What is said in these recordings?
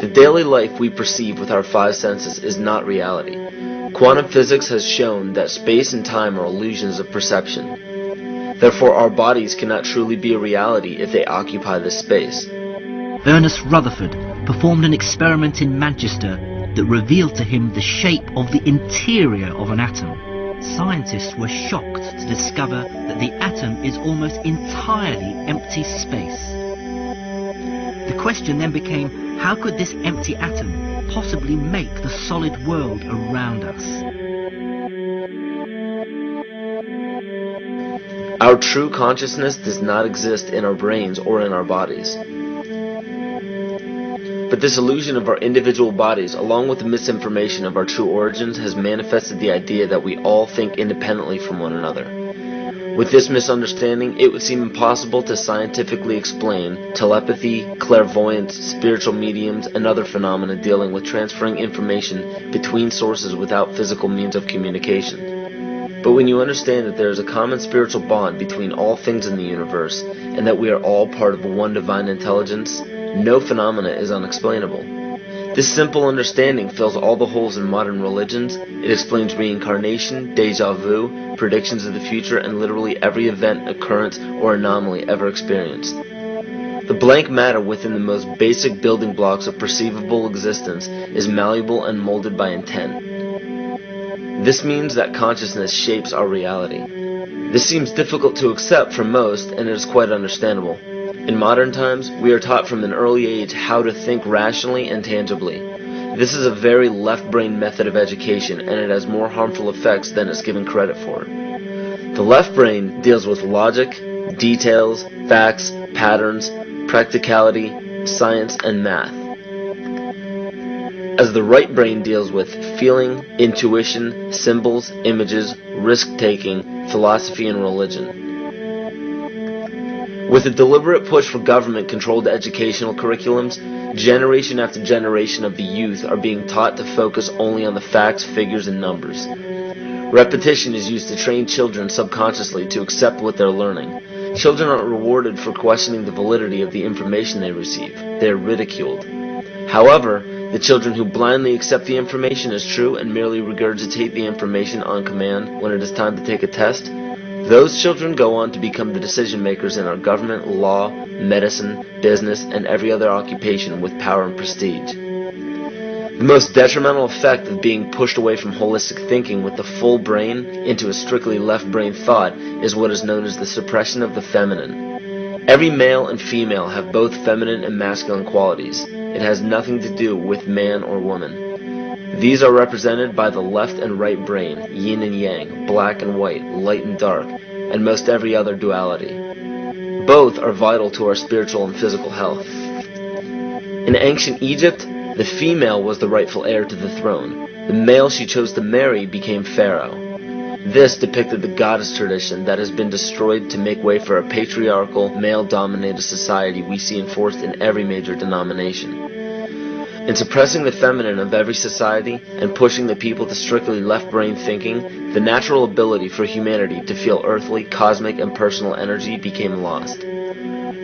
The daily life we perceive with our five senses is not reality. Quantum physics has shown that space and time are illusions of perception. Therefore, our bodies cannot truly be a reality if they occupy this space. Ernest Rutherford performed an experiment in Manchester that revealed to him the shape of the interior of an atom. Scientists were shocked to discover that the atom is almost entirely empty space. The question then became, how could this empty atom possibly make the solid world around us? Our true consciousness does not exist in our brains or in our bodies. But this illusion of our individual bodies, along with the misinformation of our true origins, has manifested the idea that we all think independently from one another. With this misunderstanding, it would seem impossible to scientifically explain telepathy, clairvoyance, spiritual mediums, and other phenomena dealing with transferring information between sources without physical means of communication. But when you understand that there is a common spiritual bond between all things in the universe, and that we are all part of one divine intelligence, no phenomena is unexplainable. This simple understanding fills all the holes in modern religions. It explains reincarnation, deja vu, predictions of the future, and literally every event, occurrence, or anomaly ever experienced. The blank matter within the most basic building blocks of perceivable existence is malleable and molded by intent. This means that consciousness shapes our reality. This seems difficult to accept for most, and it is quite understandable. In modern times, we are taught from an early age how to think rationally and tangibly. This is a very left-brain method of education, and it has more harmful effects than it's given credit for. The left brain deals with logic, details, facts, patterns, practicality, science, and math, as the right brain deals with feeling, intuition, symbols, images, risk-taking, philosophy, and religion. With a deliberate push for government-controlled educational curriculums, generation after generation of the youth are being taught to focus only on the facts, figures, and numbers. Repetition is used to train children subconsciously to accept what they're learning. Children aren't rewarded for questioning the validity of the information they receive. They are ridiculed. However, the children who blindly accept the information as true and merely regurgitate the information on command when it is time to take a test, those children go on to become the decision makers in our government, law, medicine, business, and every other occupation with power and prestige. The most detrimental effect of being pushed away from holistic thinking with the full brain into a strictly left brain thought is what is known as the suppression of the feminine. Every male and female have both feminine and masculine qualities. It has nothing to do with man or woman. These are represented by the left and right brain, yin and yang, black and white, light and dark, and most every other duality. Both are vital to our spiritual and physical health. In ancient Egypt, the female was the rightful heir to the throne. The male she chose to marry became pharaoh. This depicted the goddess tradition that has been destroyed to make way for a patriarchal, male-dominated society we see enforced in every major denomination. In suppressing the feminine of every society and pushing the people to strictly left-brain thinking, the natural ability for humanity to feel earthly, cosmic, and personal energy became lost.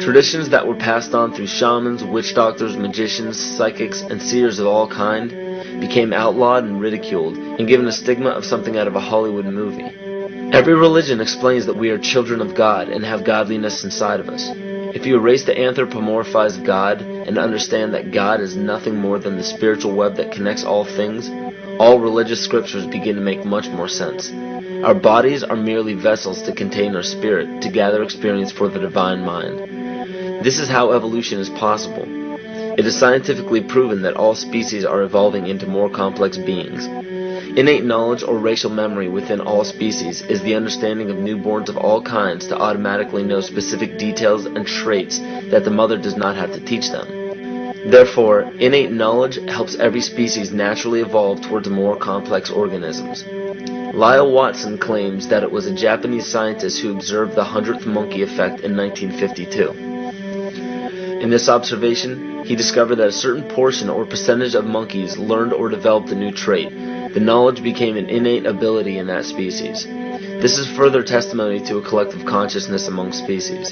Traditions that were passed on through shamans, witch doctors, magicians, psychics, and seers of all kind became outlawed and ridiculed and given a stigma of something out of a Hollywood movie. Every religion explains that we are children of God and have godliness inside of us. If you erase the anthropomorphized God and understand that God is nothing more than the spiritual web that connects all things, all religious scriptures begin to make much more sense. Our bodies are merely vessels to contain our spirit, to gather experience for the divine mind. This is how evolution is possible. It is scientifically proven that all species are evolving into more complex beings. Innate knowledge or racial memory within all species is the understanding of newborns of all kinds to automatically know specific details and traits that the mother does not have to teach them. Therefore, innate knowledge helps every species naturally evolve towards more complex organisms. Lyle Watson claims that it was a Japanese scientist who observed the 100th monkey effect in 1952. In this observation, he discovered that a certain portion or percentage of monkeys learned or developed a new trait. The knowledge became an innate ability in that species. This is further testimony to a collective consciousness among species.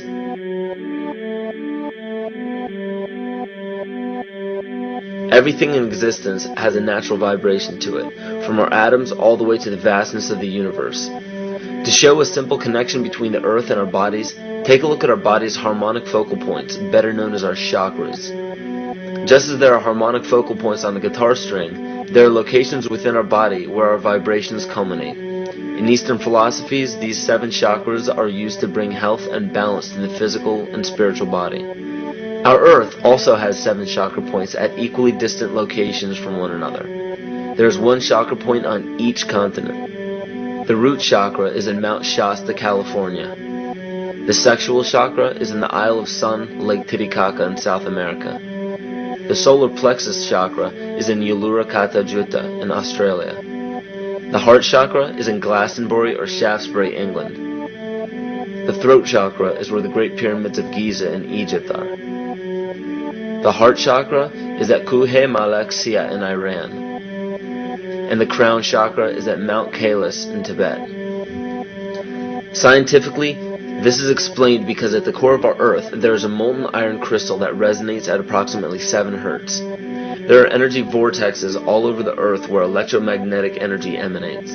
Everything in existence has a natural vibration to it, from our atoms all the way to the vastness of the universe. To show a simple connection between the earth and our bodies, take a look at our body's harmonic focal points, better known as our chakras. Just as there are harmonic focal points on the guitar string, there are locations within our body where our vibrations culminate. In Eastern philosophies, these 7 chakras are used to bring health and balance to the physical and spiritual body. Our Earth also has 7 chakra points at equally distant locations from one another. There is 1 chakra point on each continent. The root chakra is in Mount Shasta, California. The sexual chakra is in the Isle of Sun, Lake Titicaca in South America. The solar plexus chakra is in Uluru Kata Juta in Australia. The heart chakra is in Glastonbury or Shaftesbury, England. The throat chakra is where the Great Pyramids of Giza in Egypt are. The heart chakra is at Kuhe Malak Sia in Iran. And the crown chakra is at Mount Kailas in Tibet. Scientifically, this is explained because at the core of our Earth, there is a molten iron crystal that resonates at approximately 7 Hertz. There are energy vortexes all over the Earth where electromagnetic energy emanates.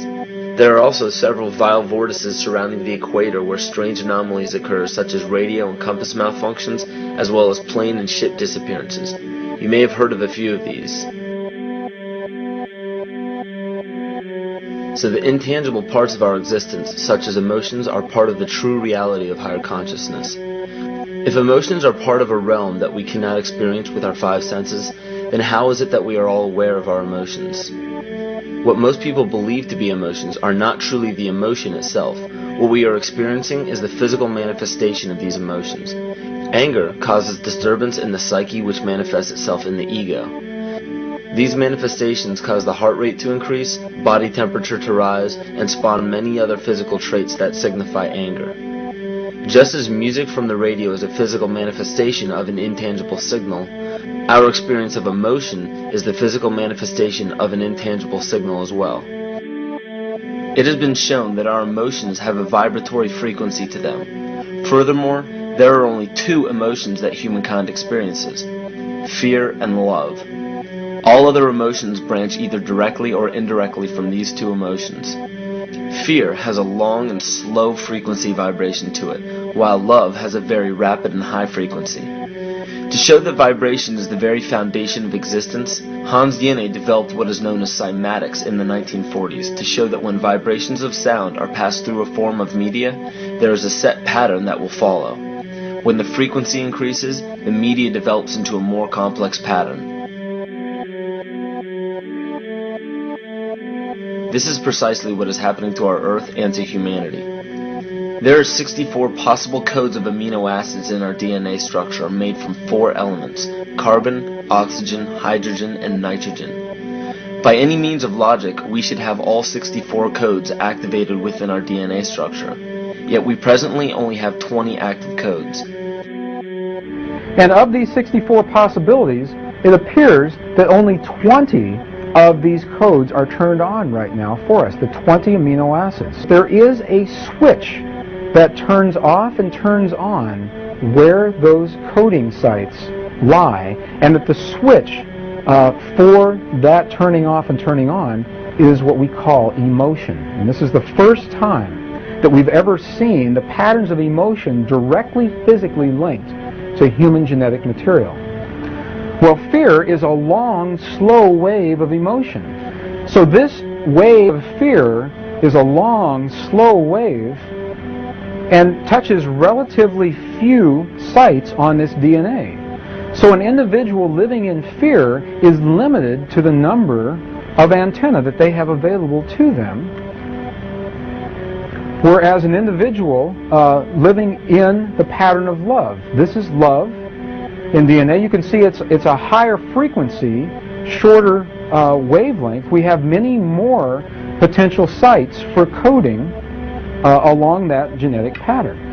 There are also several vile vortices surrounding the equator where strange anomalies occur, such as radio and compass malfunctions, as well as plane and ship disappearances. You may have heard of a few of these. So the intangible parts of our existence, such as emotions, are part of the true reality of higher consciousness. If emotions are part of a realm that we cannot experience with our 5 senses, then how is it that we are all aware of our emotions? What most people believe to be emotions are not truly the emotion itself. What we are experiencing is the physical manifestation of these emotions. Anger causes disturbance in the psyche, which manifests itself in the ego. These manifestations cause the heart rate to increase, body temperature to rise, and spawn many other physical traits that signify anger. Just as music from the radio is a physical manifestation of an intangible signal, our experience of emotion is the physical manifestation of an intangible signal as well. It has been shown that our emotions have a vibratory frequency to them. Furthermore, there are only 2 emotions that humankind experiences: fear and love. All other emotions branch either directly or indirectly from these 2 emotions. Fear has a long and slow frequency vibration to it, while love has a very rapid and high frequency. To show that vibration is the very foundation of existence, Hans Jene developed what is known as cymatics in the 1940s to show that when vibrations of sound are passed through a form of media, there is a set pattern that will follow. When the frequency increases, the media develops into a more complex pattern. This is precisely what is happening to our Earth and to humanity. There are 64 possible codes of amino acids in our DNA structure made from 4 elements: carbon, oxygen, hydrogen, and nitrogen. By any means of logic, we should have all 64 codes activated within our DNA structure. Yet we presently only have 20 active codes. And of these 64 possibilities, it appears that only 20 of these codes are turned on right now for us, the 20 amino acids. There is a switch that turns off and turns on where those coding sites lie, and that the switch for that turning off and turning on is what we call emotion. And this is the first time that we've ever seen the patterns of emotion directly physically linked to human genetic material. Well, fear is a long, slow wave of emotion. So this wave of fear is a long, slow wave and touches relatively few sites on this DNA. So an individual living in fear is limited to the number of antennae that they have available to them, whereas an individual living in the pattern of love, this is love in DNA, you can see it's a higher frequency, shorter wavelength. We have many more potential sites for coding along that genetic pattern.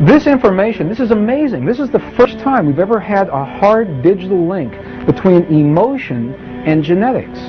This information, this is amazing. This is the first time we've ever had a hard digital link between emotion and genetics.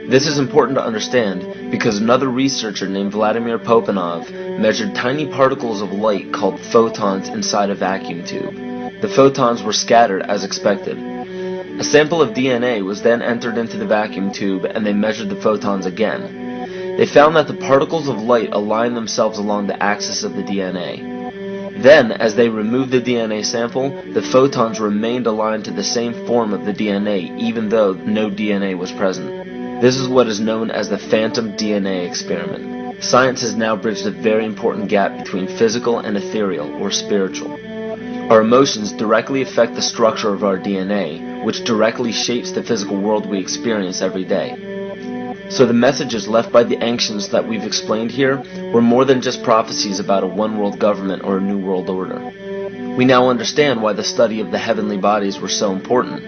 This is important to understand because another researcher named Vladimir Popanov measured tiny particles of light called photons inside a vacuum tube. The photons were scattered as expected. A sample of DNA was then entered into the vacuum tube and they measured the photons again. They found that the particles of light aligned themselves along the axis of the DNA. Then, as they removed the DNA sample, the photons remained aligned to the same form of the DNA even though no DNA was present. This is what is known as the phantom DNA experiment. Science has now bridged a very important gap between physical and ethereal, or spiritual. Our emotions directly affect the structure of our DNA, which directly shapes the physical world we experience every day. So the messages left by the ancients that we've explained here were more than just prophecies about a one-world government or a new world order. We now understand why the study of the heavenly bodies were so important.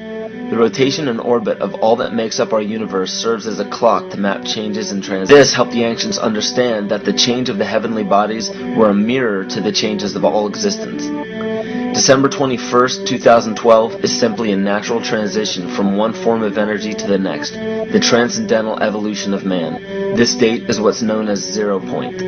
The rotation and orbit of all that makes up our universe serves as a clock to map changes and transitions. This helped the ancients understand that the change of the heavenly bodies were a mirror to the changes of all existence. December 21st, 2012 is simply a natural transition from one form of energy to the next, the transcendental evolution of man. This date is what's known as 0 point.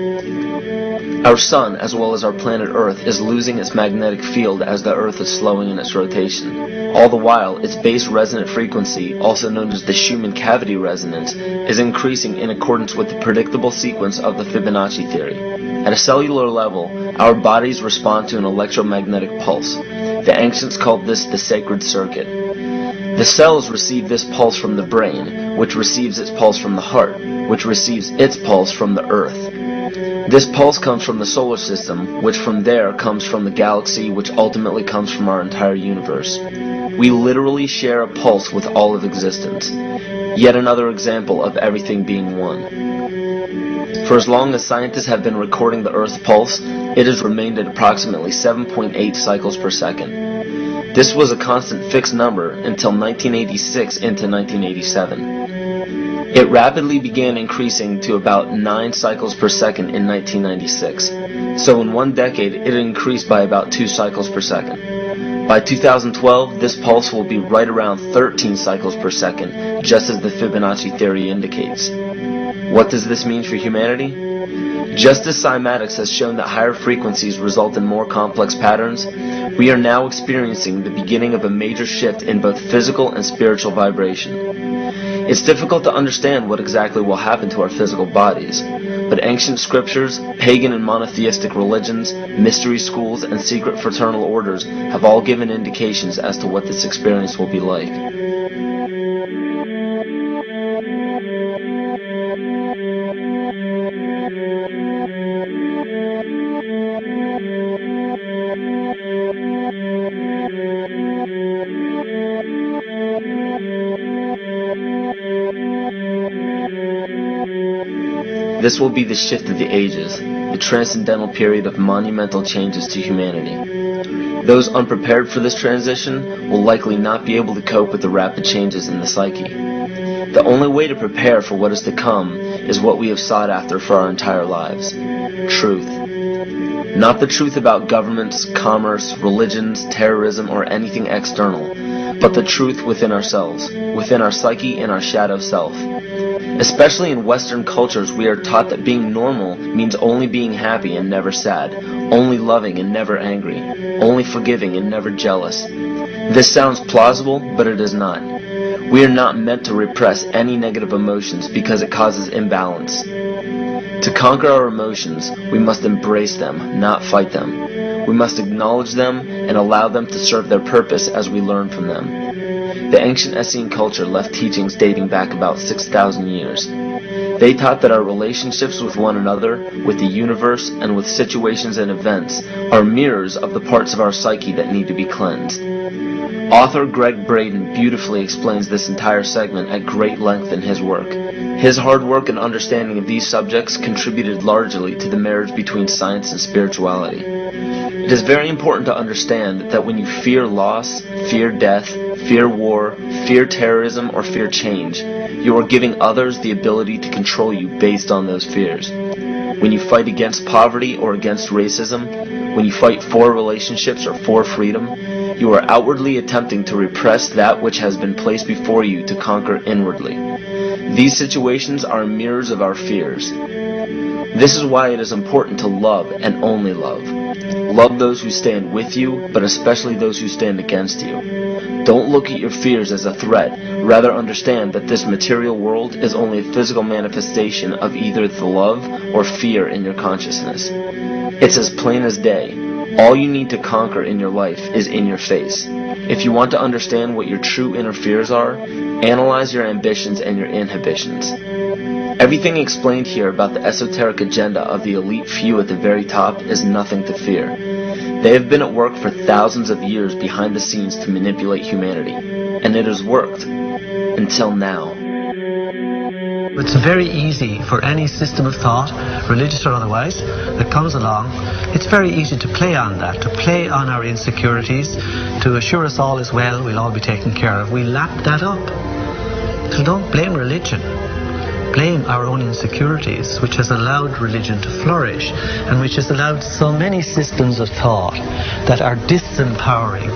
Our sun, as well as our planet Earth, is losing its magnetic field as the Earth is slowing in its rotation. All the while, its base resonant frequency, also known as the Schumann cavity resonance, is increasing in accordance with the predictable sequence of the Fibonacci theory. At a cellular level, our bodies respond to an electromagnetic pulse. The ancients called this the sacred circuit. The cells receive this pulse from the brain, which receives its pulse from the heart, which receives its pulse from the Earth. This pulse comes from the solar system, which from there comes from the galaxy, which ultimately comes from our entire universe. We literally share a pulse with all of existence. Yet another example of everything being one. For as long as scientists have been recording the Earth's pulse, it has remained at approximately 7.8 cycles per second. This was a constant fixed number until 1986 into 1987. It rapidly began increasing to about 9 cycles per second in 1996. So in one decade, it increased by about 2 cycles per second. By 2012, this pulse will be right around 13 cycles per second, just as the Fibonacci theory indicates. What does this mean for humanity? Just as cymatics has shown that higher frequencies result in more complex patterns, we are now experiencing the beginning of a major shift in both physical and spiritual vibration. It's difficult to understand what exactly will happen to our physical bodies, but ancient scriptures, pagan and monotheistic religions, mystery schools, and secret fraternal orders have all given indications as to what this experience will be like. This will be the shift of the ages, the transcendental period of monumental changes to humanity. Those unprepared for this transition will likely not be able to cope with the rapid changes in the psyche. The only way to prepare for what is to come is what we have sought after for our entire lives: truth. Not the truth about governments, commerce, religions, terrorism, or anything external, but the truth within ourselves, within our psyche and our shadow self. Especially in Western cultures, we are taught that being normal means only being happy and never sad, only loving and never angry, only forgiving and never jealous. This sounds plausible, but it is not. We are not meant to repress any negative emotions because it causes imbalance. To conquer our emotions, we must embrace them, not fight them. We must acknowledge them and allow them to serve their purpose as we learn from them. The ancient Essene culture left teachings dating back about 6,000 years. They taught that our relationships with one another, with the universe, and with situations and events are mirrors of the parts of our psyche that need to be cleansed. Author Greg Braden beautifully explains this entire segment at great length in his work. His hard work and understanding of these subjects contributed largely to the marriage between science and spirituality. It is very important to understand that when you fear loss, fear death, fear war, fear terrorism, or fear change, you are giving others the ability to control you based on those fears. When you fight against poverty or against racism, when you fight for relationships or for freedom, you are outwardly attempting to repress that which has been placed before you to conquer inwardly. These situations are mirrors of our fears. This is why it is important to love and only love. Love those who stand with you, but especially those who stand against you. Don't look at your fears as a threat. Rather understand that this material world is only a physical manifestation of either the love or fear in your consciousness. It's as plain as day. All you need to conquer in your life is in your face. If you want to understand what your true inner fears are, analyze your ambitions and your inhibitions. Everything explained here about the esoteric agenda of the elite few at the very top is nothing to fear. They have been at work for thousands of years behind the scenes to manipulate humanity, and it has worked. Until now. It's very easy for any system of thought, religious or otherwise, that comes along. It's very easy to play on that, to play on our insecurities, to assure us all is well, we'll all be taken care of. We lap that up. So don't blame religion. Blame our own insecurities, which has allowed religion to flourish, and which has allowed so many systems of thought that are disempowering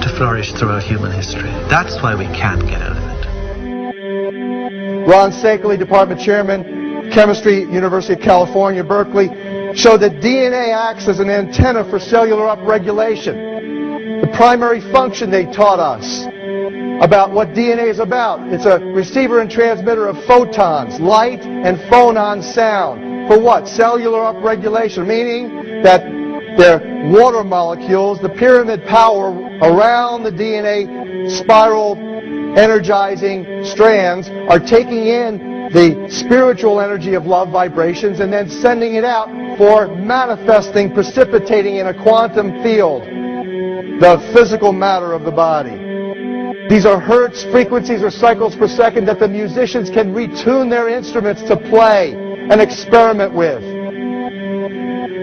to flourish throughout human history. That's why we can't get out of it. Ron Sakeley, Department Chairman, Chemistry, University of California, Berkeley, showed that DNA acts as an antenna for cellular upregulation. The primary function they taught us about what DNA is about. It's a receiver and transmitter of photons, light, and phonon sound. For what? Cellular upregulation, meaning that their water molecules, the pyramid power around the DNA spiral energizing strands, are taking in the spiritual energy of love vibrations and then sending it out for manifesting, precipitating in a quantum field, the physical matter of the body. These are hertz, frequencies, or cycles per second that the musicians can retune their instruments to play and experiment with.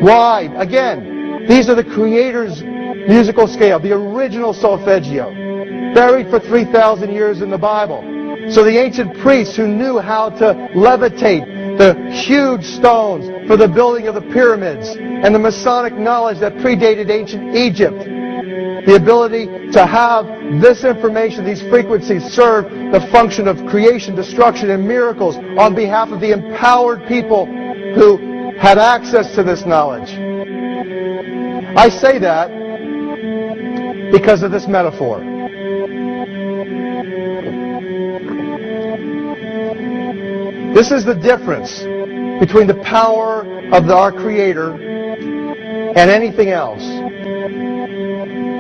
Why? Again, these are the Creator's musical scale, the original solfeggio, buried for 3,000 years in the Bible. So the ancient priests who knew how to levitate the huge stones for the building of the pyramids, and the Masonic knowledge that predated ancient Egypt, the ability to have this information, these frequencies, serve the function of creation, destruction, and miracles on behalf of the empowered people who had access to this knowledge. I say that because of this metaphor. This is the difference between the power of our Creator and anything else,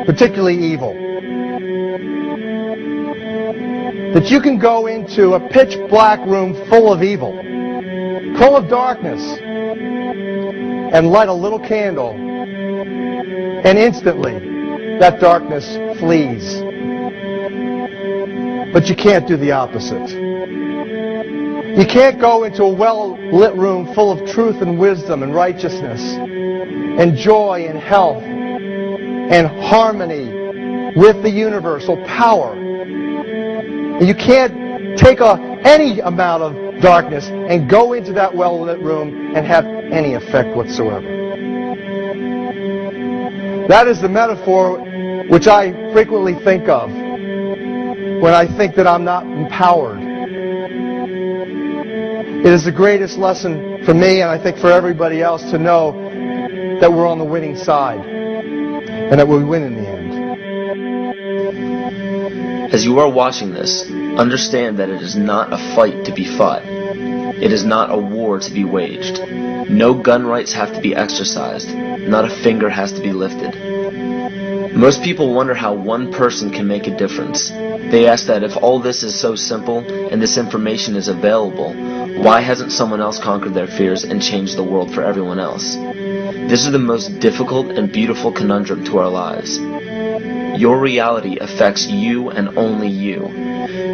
particularly evil. That you can go into a pitch black room full of evil, full of darkness, and light a little candle, and instantly that darkness flees. But you can't do the opposite. You can't go into a well-lit room full of truth and wisdom and righteousness and joy and health and harmony with the universal power. And you can't take any amount of darkness and go into that well-lit room and have any effect whatsoever. That is the metaphor which I frequently think of when I think that I'm not empowered. It is the greatest lesson for me, and I think for everybody else, to know that we're on the winning side and that we win in the end. As you are watching this, understand that it is not a fight to be fought. It is not a war to be waged. No gun rights have to be exercised. Not a finger has to be lifted. Most people wonder how one person can make a difference. They ask that if all this is so simple and this information is available, why hasn't someone else conquered their fears and changed the world for everyone else? This is the most difficult and beautiful conundrum to our lives. Your reality affects you and only you.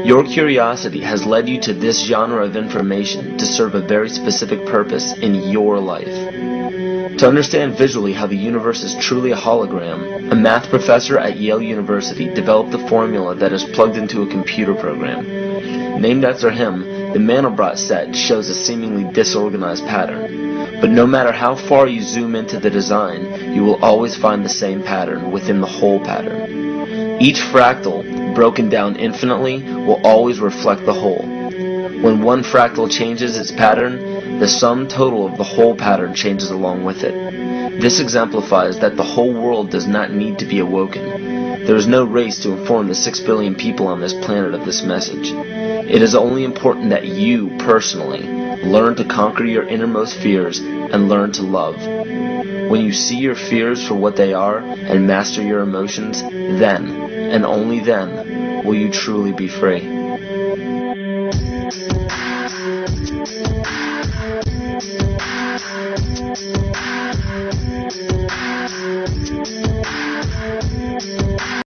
Your curiosity has led you to this genre of information to serve a very specific purpose in your life. To understand visually how the universe is truly a hologram, a math professor at Yale University developed a formula that is plugged into a computer program. Named after him, the Mandelbrot set shows a seemingly disorganized pattern. But no matter how far you zoom into the design, you will always find the same pattern within the whole pattern. Each fractal, broken down infinitely, will always reflect the whole. When one fractal changes its pattern, the sum total of the whole pattern changes along with it. This exemplifies that the whole world does not need to be awoken. There is no race to inform the 6 billion people on this planet of this message. It is only important that you, personally, learn to conquer your innermost fears and learn to love. When you see your fears for what they are and master your emotions, then, and only then, will you truly be free.